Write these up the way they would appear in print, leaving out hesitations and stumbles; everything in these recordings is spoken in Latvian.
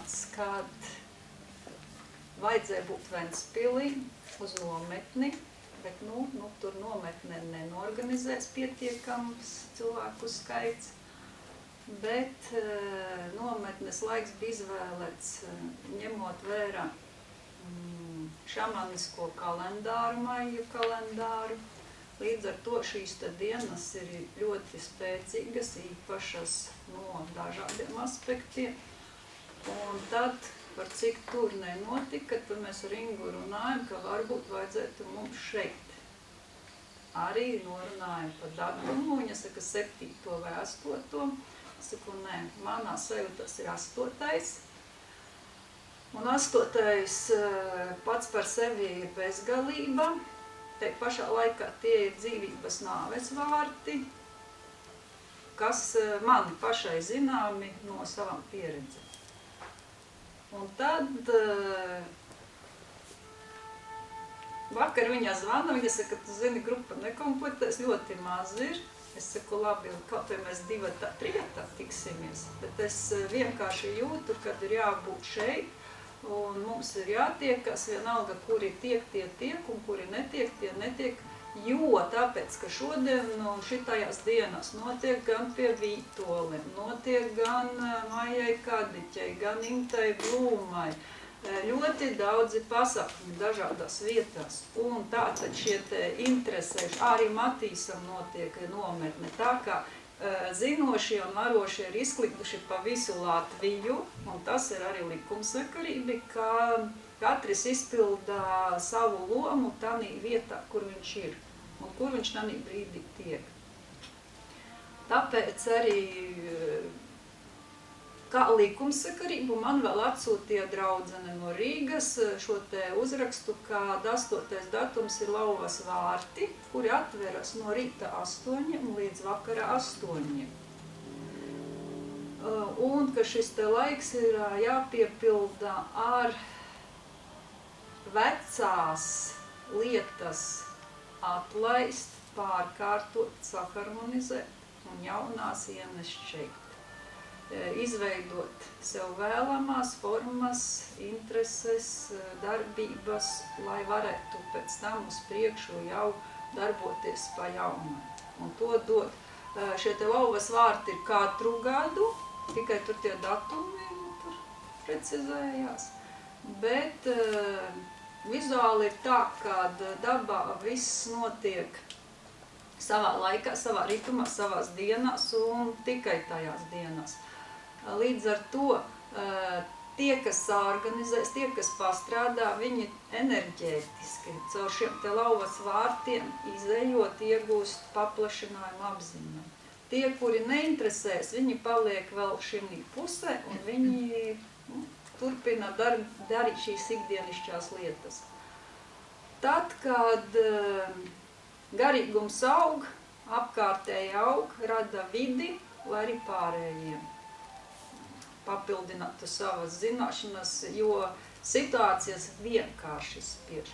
tāds, kad vajadzēja būt Ventspilī uz nometni, bet tur nometne nenorganizēs pietiekams cilvēku skaits, bet nometnes laiks bija izvēlēts ņemot vērā šamanisko kalendāru, maiju kalendāru. Līdz ar to šīs dienas ir ļoti spēcīgas, īpašas no dažādiem aspektiem. Un tad, par cik tur nenotika, tad mēs ar Ingu runājam, ka varbūt vajadzētu mums šeit. Arī norunājam par datumu, viņa saka 7. vai 8. Es saku, nē, manā sajūtas ir 8. Un 8. pats par sevi ir bezgalība. Te pašā laikā tie ir dzīvības nāves vārti, kas man pašai zināmi no savām pieredzēm. Un tad vakar viņa zvana, viņa saka, tu zini, grupa nekomplektēs, ļoti maz ir. Es saku, labi, kaut vai mēs 2, 3 tiksimies, bet es vienkārši jūtu, kad ir jābūt šeit, un mums ir jātiekas, vienalga, kuri tiek, tie tiek, un kuri netiek, tie netiek, jo tāpēc, ka šodien šitajās dienās notiek gan pie Vītolim, notiek gan Maijai Kadiķei, gan Intai Blūmai, ļoti daudzi pasākumi dažādās vietās, un tātad šie te interesēši, arī Matīsam notiek nometne, tā kā zinošie un varošie ir izklikuši pa visu Latviju, un tas ir arī likumsakarība, ka katrs izpildā savu lomu tanī vietā, kur viņš ir, un kur viņš tanī brīdī tiek. Tāpēc arī kā likumsakarību man vēl atsūtīja draudzene no Rīgas šo te uzrakstu, ka 8. datums ir Lauvas vārti, kuri atveras no rīta 8 līdz vakara 8. Un ka šis te laiks ir jāpiepilda ar vecās lietas atlaist, pārkārtot, saharmonizēt un jaunās ienest šeit. Izveidot sev vēlamās formas, intereses, darbības, lai varētu pēc tam uz priekšu jau darboties pa jaunam. Un to dod. Šie te Lauvas vārti ir katru gadu, tikai tur tie datumi tur precizējās. Bet vizuāli ir tā, ka dabā viss notiek savā laikā, savā ritmā, savās dienās un tikai tajās dienās. Līdz ar to tie, kas organizēs, tie, kas pastrādā, viņi enerģētiski caur šiem te Lauvas vārtiem izējot, iegūst paplašinājumu apziņu. Tie, kuri neinteresēs, viņi paliek vēl šim pusē un viņi turpina darīt šīs ikdienišķās lietas. Tad, kad garīgums aug, apkārtēji aug, rada vidi, lai arī pārējiem papildinātu savas zināšanas, jo situācijas vienkārši spiež.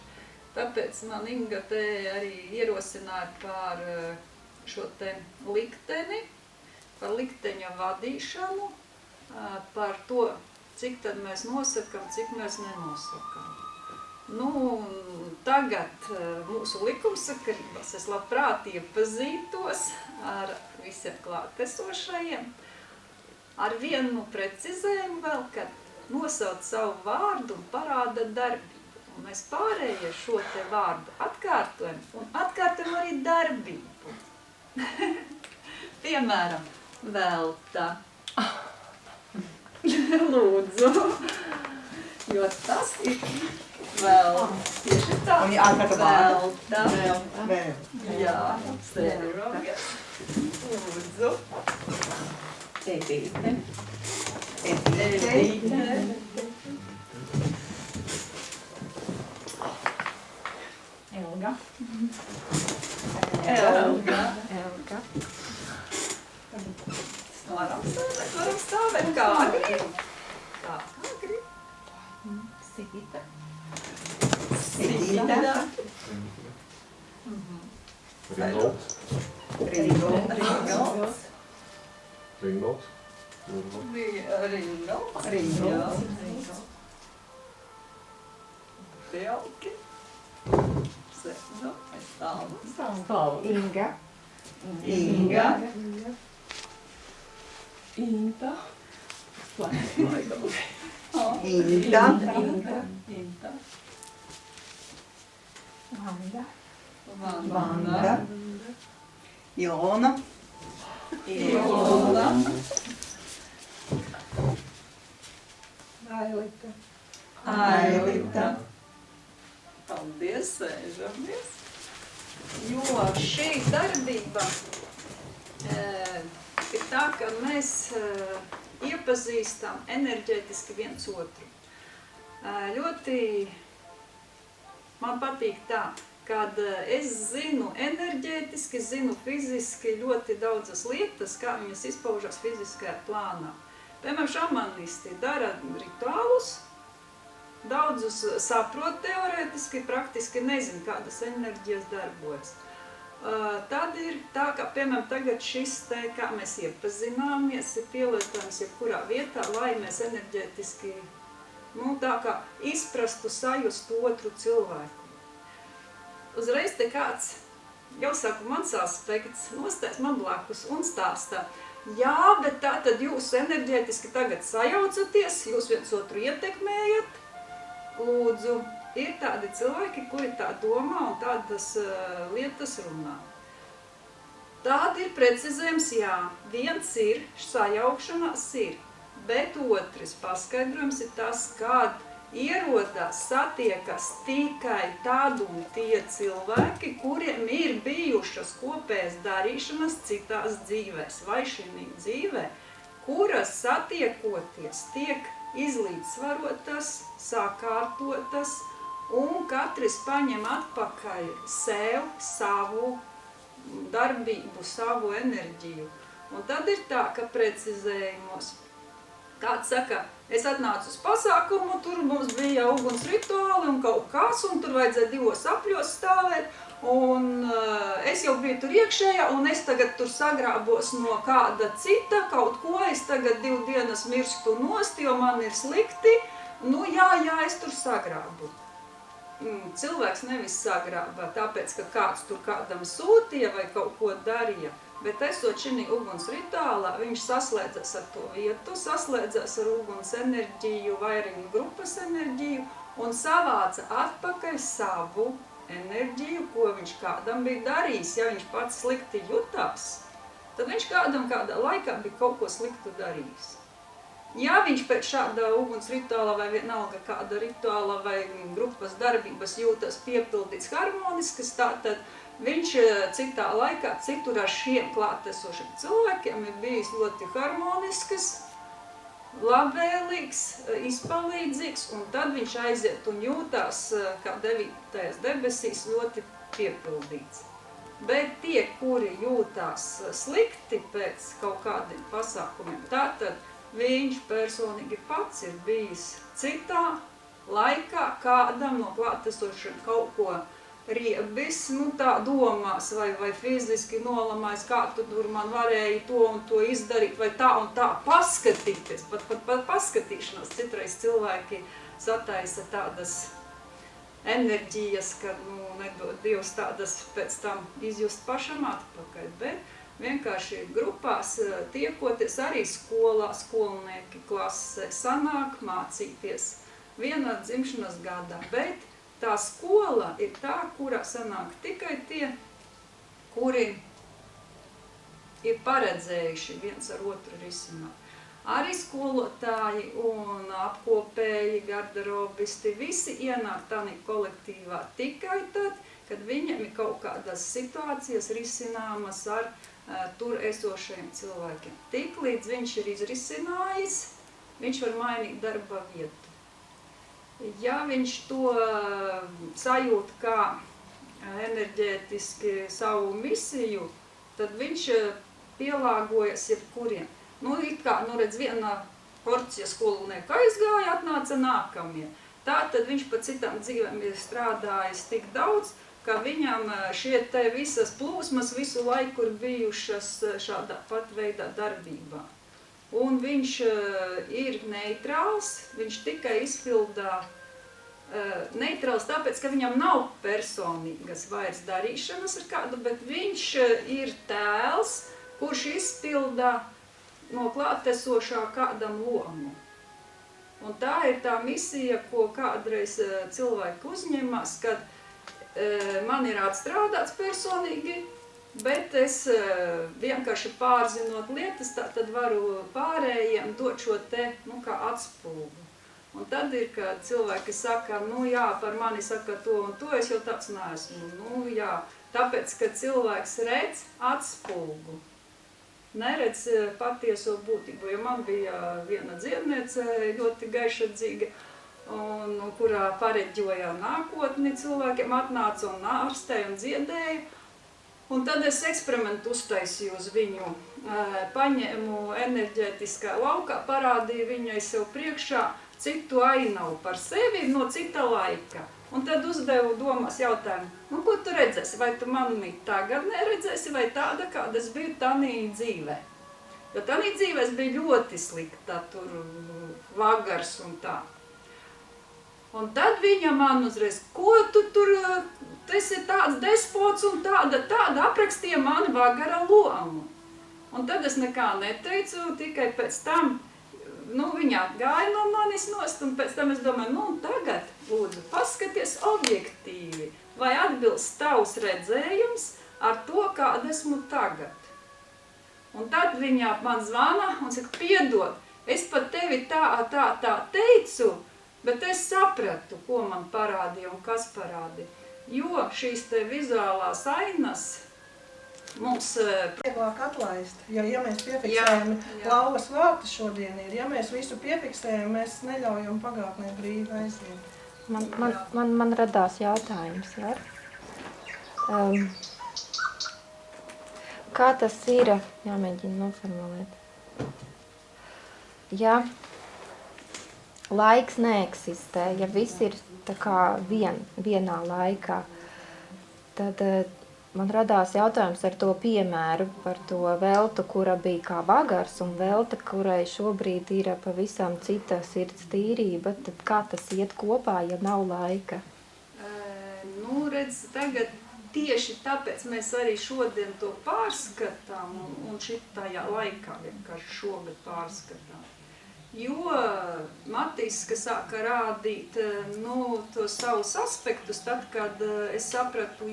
Tāpēc man Inga te arī ierosināja par šo te likteni, par likteņa vadīšanu, par to, cik tad mēs nosakam, cik mēs nenosakam. Tagad mūsu likumsakarībās es labprāt iepazītos ar visiem klātesošajiem, ar vienu precizējumu vēl, kad nosauc savu vārdu un parāda darbību. Un mēs pārējie šo te vārdu atkārtojam un atkārtojam arī darbību. Piemēram, velta. Lūdzu. Jo tas ir velta. Tieši tā. Velta. Jā, sērogas. Lūdzu. Edīte. Elga. Varam stāvēt kā grib. Tā, kā grib. Sīta. Ringolds. Ringolds. Ļoti jauki. Nu, mēs stāvam. Inga. Inga. Inta. Inta. Inta. Vanda. Vanda. Ilona. Ilona. Ailita. Ailita. Paldies, sēžamies. Jo šī darbība ir tā, ka mēs iepazīstam enerģētiski viens otru. Ļoti man patīk tā, kad es zinu enerģētiski, zinu fiziski ļoti daudzas lietas, kā viņas izpaužas fiziskajā plānā. Piemēram, šamanisti dara rituālus, daudzus saprot teorētiski, praktiski nezinu, kādas enerģijas darbojas. Tad ir tā, ka, piemēram, tagad šis te, kā mēs iepazināmies, ir pielietojams jebkurā vietā, lai mēs enerģētiski, tā kā izprastu, sajustu otru cilvēku. Uzreiz te kāds, jau saku, mans aspekts, nostājas man blakus un stāstā. Jā, bet tā tad jūs enerģētiski tagad sajaucaties, jūs viens otru ietekmējat. Lūdzu, ir tādi cilvēki, kuri tā domā un tādas lietas runā. Tāda ir precizējums, jā, viens ir, sajaukšanās ir, bet otrs paskaidrojums ir tas, kad ierodās, satiekas tikai tādu un tie cilvēki, kuriem ir bijušas kopējas darīšanas citās dzīvēs vai šī dzīvē, kuras satiekoties tiek izlīdzsvarotas, sakārtotas un katrs paņem atpakaļ sev savu darbību, savu enerģiju. Un tad ir tā, ka precizējumos kāds saka, es atnācu uz pasākumu, tur mums bija uguns rituāli un kaut kas, un tur vajadzēja 2 apļos stāvēt, un es jau biju tur iekšējā, un es tagad tur sagrābos no kāda cita kaut ko, es tagad 2 dienas mirstu nost, jo man ir slikti, jā, es tur sagrābu. Cilvēks nevis sagrāba, tāpēc, ka kāds tur kādam sūtīja vai kaut ko darīja, bet esot šī uguns rituālā, viņš saslēdzas ar to vietu, saslēdzas ar uguns enerģiju, vairinu grupas enerģiju un savāca atpakaļ savu enerģiju, ko viņš kādam bija darījis. Ja viņš pats slikti jutās, tad viņš kādam kādā laikā bija kaut ko sliktu darījis. Ja viņš pēc šāda uguns rituāla vai vienalga kāda rituāla vai grupas darbības jūtas piepildīts harmoniskas, tātad viņš citā laikā, citur ar šiem klātesošiem cilvēkiem ir bijis ļoti harmonisks, labvēlīgs, izpalīdzīgs, un tad viņš aiziet un jūtās, kā 9. debesīs, ļoti piepildīts. Bet tie, kuri jūtās slikti pēc kaut kādiem pasākumiem, tātad viņš personīgi pats ir bijis citā laikā, kādam no klātesošiem kaut ko riebis, tā domās vai fiziski nolamājis, kā tu tur man varēja to un to izdarīt, vai tā un tā paskatīties, pat paskatīšanās. Citreiz cilvēki sataisa tādas enerģijas, kad, nedod Dievs tādas pēc tam izjust pašam atpakaļ, bet vienkārši grupās tiekoties arī skolā, skolnieki klasē sanāk mācīties vienā dzimšanas gadā, bet tā skola ir tā, kurā sanāk tikai tie, kuri ir paredzējuši viens ar otru risināt. Arī skolotāji un apkopēji, garderobisti, visi ienāk tādā kolektīvā tikai tad, kad viņam ir kaut kādas situācijas risināmas ar tur esošajiem cilvēkiem. Tik līdz viņš ir izrisinājis, viņš var mainīt darba vietu. Ja viņš to sajūt kā enerģētiski savu misiju, tad viņš pielāgojas jebkuriem. It kā, redz, viena porcija skolnieka aizgāja, atnāca nākamie. Tātad viņš pa citām dzīvēm ir strādājis tik daudz, ka viņam šie te visas plūsmas visu laiku ir bijušas šādā pat veidā darbībā. Un viņš ir neitrāls, viņš tikai izpildā neitrāls tāpēc, ka viņam nav personīgas vairs darīšanas ar kādu, bet viņš ir tēls, kurš izpilda no klātesošā kādam lomu. Un tā ir tā misija, ko kādreiz cilvēki uzņemas, kad man ir atstrādāts personīgi, bet es vienkārši pārzinot lietas, tad varu pārējiem dot šo te, kā atspūgu. Un tad ir, kad cilvēki saka, jā, par mani saka to un to, es jau tāds neesmu. Jā, tāpēc, ka cilvēks redz atspūgu, neredz patieso būtību. Jo man bija viena dziedniece ļoti gaišadzīga, un kurā pareģoja nākotni cilvēkiem, atnāca un ārstēja un dziedēja. Un tad es eksperimentu uztaisīju uz viņu, paņēmu enerģētiskā laukā, parādīju viņai sev priekšā citu ainavu par sevi no cita laika. Un tad uzdevu domās jautājumu, ko tu redzēsi? Vai tu mani tagad neredzēsi, vai tāda, kāda es biju tanī dzīvē? Jo tanī dzīvē es biju ļoti slikta, tur vagars un tā. Un tad viņa man uzreiz, ko tu tur, tas ir tāds despots un tāda aprakstīja mani vagara lomu. Un tad es nekā neteicu, tikai pēc tam, viņa atgāja no manis nost, un pēc tam es domāju, tagad, lūdzu, paskaties objektīvi, vai atbilst tavs redzējums ar to, kāda esmu tagad. Un tad viņa man zvana un saka, piedod, es pat tevi tā teicu, bet es sapratu, ko man parādīja un kas parādīja. Jo šīs te vizuālās ainas mums vieglāk atlaist, jo, ja mēs piefiksējam lauvas vārtu šodien ir, ja mēs visu piefiksējam, mēs neļaujam pagātnē brīvi aiziet. Man radās jautājums, ja? Kā tas ir, jāmēģina noformulēt? Ja laiks neeksistē, ja viss ir tā kā vienā laikā, tad man radās jautājums ar to piemēru par to veltu, kura bija kā vagars, un velta, kurai šobrīd ir pavisam cita sirds tīrība. Tad kā tas iet kopā, ja nav laika? Redz, tagad tieši tāpēc mēs arī šodien to pārskatām, un šitajā laikā vienkārši šogad pārskatām. Jo Matīs, kas sāka rādīt tos savus aspektus, tad, kad es sapratu,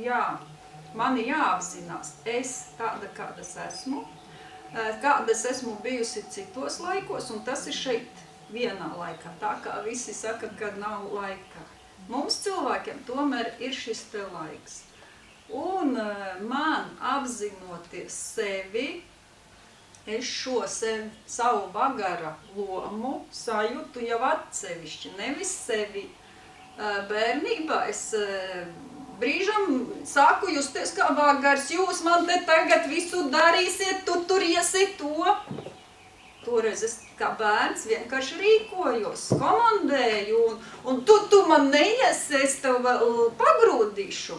mani jāapzinās, es tāda, kādas esmu, kādas esmu bijusi citos laikos, un tas ir šeit vienā laikā, tā kā visi saka, ka nav laika. Mums cilvēkiem tomēr ir šis te laiks. Un man apzinoties sevi, es šo savu vagara lomu sajūtu jau atsevišķi, nevis sevi. Bērnībā es brīžam sāku justies kā vagars, jūs man te tagad visu darīsiet, tu tur iesi to. Toreiz es kā bērns vienkārši rīkojos, komandēju, un tu man neiesi, es tev vēl pagrūdīšu.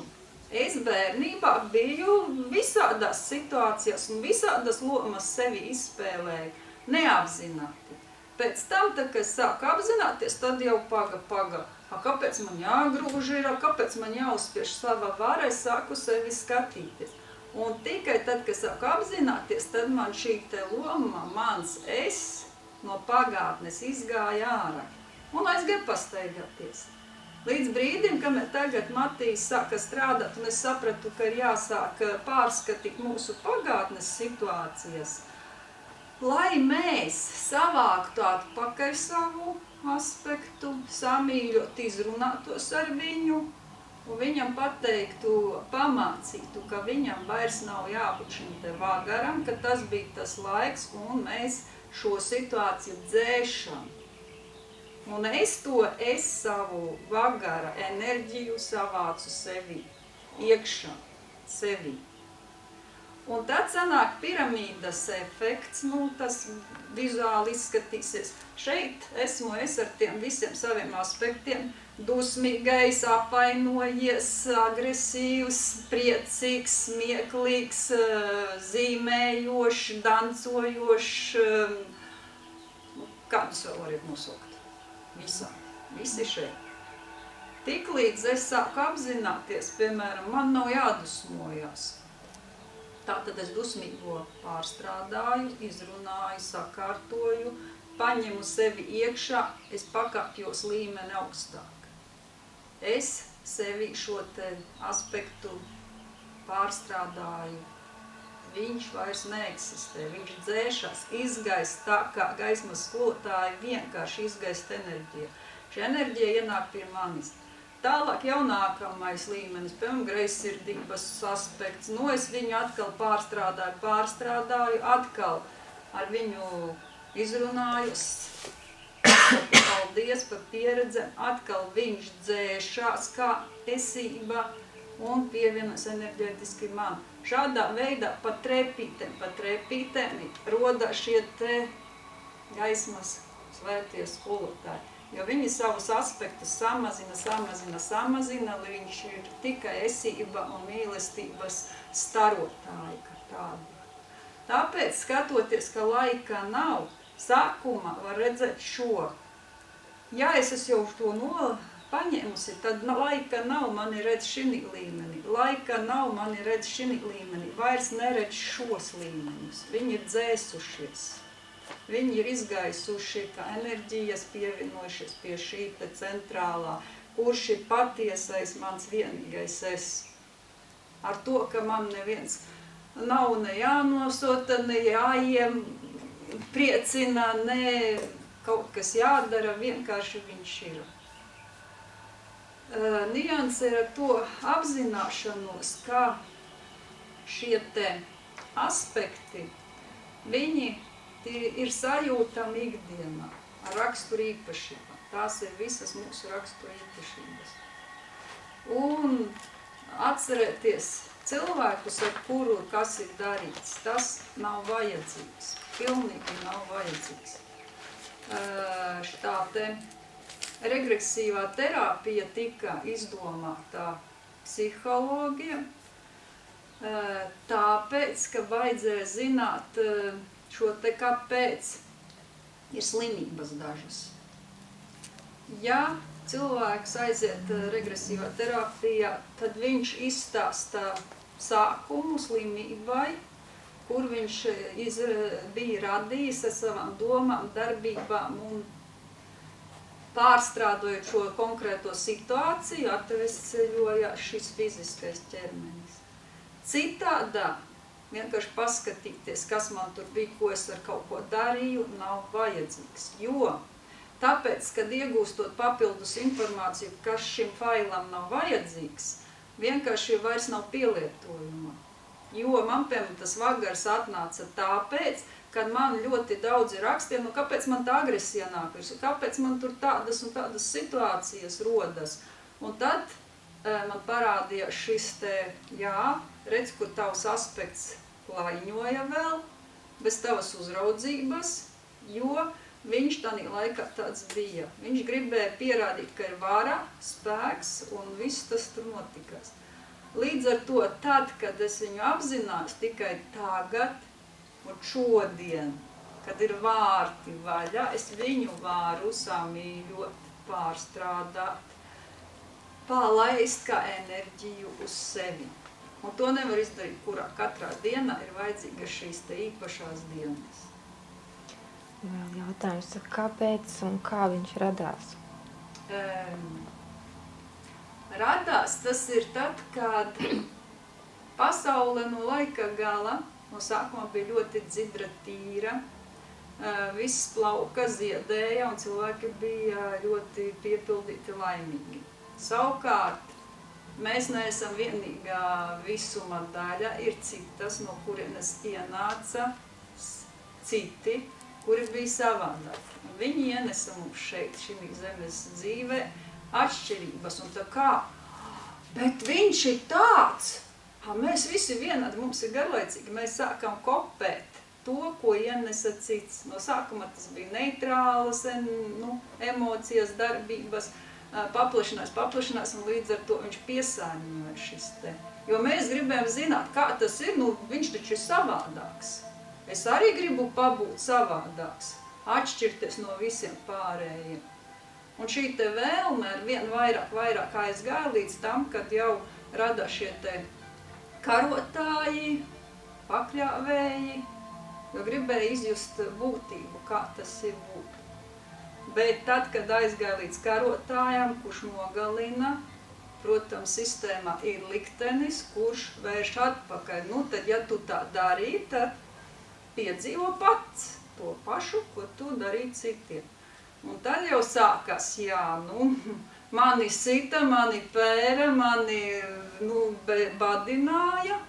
Es bērnībā biju visādās situācijās un visādas lomas sevi izspēlēju, neapzināti. Pēc tam, kad es sāku apzināties, tad jau paga. Kāpēc man jāgrūž ir, kāpēc man jāuzspiež sava vara, es sāku sevi skatīties. Un tikai tad, kad sāku apzināties, tad man šī te loma, mans es, no pagātnes izgāja ārā un aizgāja pastaigāties. Līdz brīdim, kamēr tagad Matīs sāka strādāt, un es sapratu, ka ir jāsāk pārskatīt mūsu pagātnes situācijas, lai mēs savāktu atpakaļ savu aspektu, samīļot, izrunātos ar viņu, un viņam pateiktu, pamācītu, ka viņam vairs nav jābūt šim te vagaram, ka tas bija tas laiks, un mēs šo situāciju dzēšam. Un es savu vagara enerģiju savācu sevi, iekšā, sevi. Un tad sanāk piramīdas efekts, tas vizuāli izskatīsies. Šeit esmu es ar tiem visiem saviem aspektiem, dusmīgais, apvainojies, agresīvs, priecīgs, smieklīgs, zīmējošs, dancojošs, kādus vēl varat nosaukt? Visi šeit. Tiklīdz es sāku apzināties, piemēram, man nav jādusmojas. Tātad es dusmīgo pārstrādāju, izrunāju, sakārtoju, paņemu sevi iekšā, es pakāpjos līmeni augstāk. Es sevi šo te aspektu pārstrādāju. Viņš vairs neeksistē, viņš dzēšas, izgaist tā, kā gaismas skolotāji vienkārši izgaist enerģiju. Šī enerģija ienāk pie manis. Tālāk jaunākamais līmenis, piemēram, greizsirdības aspekts. Es viņu atkal pārstrādāju, atkal ar viņu izrunājos. Paldies par pieredzēm, atkal viņš dzēšās kā esība un pievienojas enerģētiski man. Šādā veidā pa trepītēm roda šie te gaismas svētie skolotāji. Jo viņi savus aspektus samazina, lai viņš ir tikai esība un mīlestības starotāji kā tādi. Tāpēc, skatoties, ka laika nav, sākuma var redzēt šo. Ja es jau to paņēmusi, tad laika nav mani redz šinī līmenī. Laika nav mani redz šinī līmenī. Vairs neredz šos līmeņus. Viņi ir dzēsušies. Viņi ir izgaisuši, kā enerģijas pievienojušies pie šī te centrālā, kurš ir patiesais mans vienīgais es. Ar to, ka man neviens nav ne jānosota, ne jāiem priecina, ne kaut kas jādara, vienkārši viņš ir. Nianse ir ar to apzināšanos, ka šie te aspekti, viņi ir sajūtami ikdienā ar raksturu īpašībām. Tās ir visas mūsu raksturu īpašības. Un atcerēties cilvēkus, ar kuru kas ir darīts, tas nav vajadzīgs. Pilnīgi nav vajadzīgs. Šitā te regresīvā terapija tika izdomāta psihologiem, tāpēc, ka vajadzēja zināt šo te kāpēc ir slimības dažas. Ja cilvēks aiziet regresīvā terapijā, tad viņš izstāsta sākumu slimībai, kur viņš bija radījis ar savām domām, darbībām un pārstrādojot šo konkrēto situāciju, atvesļojās šis fiziskais ķermenis. Citādā vienkārši paskatīties, kas man tur bija, ko es ar kaut ko darīju, nav vajadzīgs. Jo tāpēc, kad iegūstot papildus informāciju, kas šim failam nav vajadzīgs, vienkārši vairs nav pielietojuma. Jo man, piemēram, tas vagars atnāca tāpēc, kad man ļoti daudzi rakstīja, kāpēc man tā agresija nāk, kāpēc man tur tādas un tādas situācijas rodas. Un tad man parādījās šis te, redz, kur tavs aspekts klaiņoja vēl, bez tavas uzraudzības, jo viņš tādā laikā tāds bija. Viņš gribēja pierādīt, ka ir vara, spēks un viss tas tur notikās. Līdz ar to, tad, kad es viņu apzinās tikai tagad un šodien, kad ir vārti vaļā, es viņu varu samīļot, pārstrādāt, palaist kā enerģiju uz sevi. Un to nevar izdarīt, kurā katrā dienā ir vajadzīga šīs te īpašās dienas. Vēl jautājums, kāpēc un kā viņš radās? Radās tas ir tad, kad pasaule no laika gala, no sākumā bija ļoti dzidra, tīra, viss plauka ziedēja un cilvēki bija ļoti piepildīti laimīgi. Savukārt, mēs neesam vienīgā visuma daļa, ir citas, no kurienes ienāca citi, kuri bija savādāk. Viņi ienesa mums šeit, šī zemes dzīvē, atšķirības un tā kā, bet viņš ir tāds, mēs visi vienādi, mums ir garlaicīgi, mēs sākam kopēt to, ko ienesa cits. No sākuma tas bija neitrālas emocijas, darbības, paplašinās un līdz ar to viņš piesārņoja šis te. Jo mēs gribējām zināt, kā tas ir, viņš taču ir savādāks. Es arī gribu pabūt savādāks, atšķirties no visiem pārējiem. Un šī te vēlme ar vien vairāk aizgāja līdz tam, kad jau rada šie te karotāji, pakļāvēji, jo gribēja izjust būtību, kā tas ir būt. Bet tad, kad aizgāja līdz karotājam, kurš nogalina, protams, sistēmā ir liktenis, kurš vērš atpakaļ. Nu, tad, ja tu tā darīji, tad piedzīvo pats to pašu, ko tu darīji citiem. Un tad jau sākās, mani sita, mani pēra, mani badināja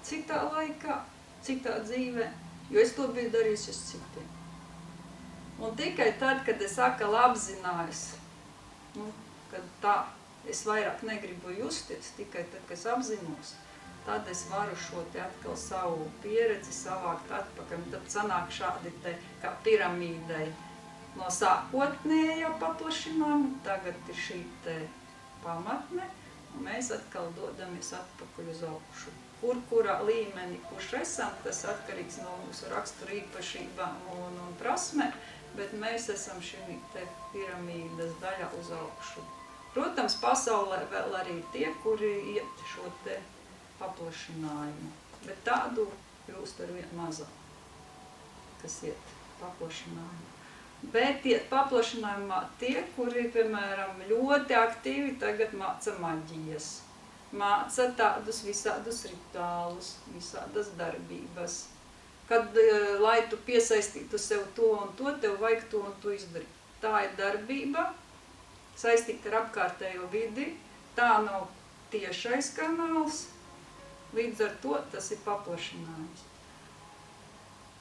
citā laikā, citā dzīvē, jo es to biju darījusi uz citiem. Un tikai tad, kad es atkal apzinājos, kad tā, es vairāk negribu justies, tikai tad, kad es apzinos, tad es varu šo te atkal savu pieredzi savākt atpakaļ. Tad sanāk šādi te kā piramīdai. No sākotnējā paplašinājuma, tagad ir šī te pamatne, un mēs atkal dodamies atpakaļ uz augšu. Kurā līmenī, kurš esam, tas atkarīgs no mūsu rakstura īpašībām un prasmē, bet mēs esam šī te piramīdas daļā uz augšu. Protams, pasaulē vēl arī tie, kuri iet šo te paplašinājumu, bet tādu kļūst ar vien mazāk, kas iet paplašinājumu. Bet iet paplašinājumā tie, kuri, piemēram, ļoti aktīvi tagad māca maģijas, māca tādus visādus rituālus, visādas darbības. Kad, lai tu piesaistītu sev to un to, tev vajag to un to izdarīt. Tā ir darbība, saistīta ar apkārtējo vidi, tā nav tiešais kanāls, līdz ar to tas ir paplašinājums.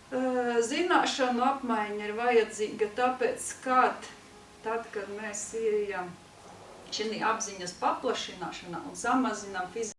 Zināšanu apmaiņa ir vajadzīga tāpēc, tad, kad mēs ejam šī apziņas paplašināšanā un samazinām fiziskā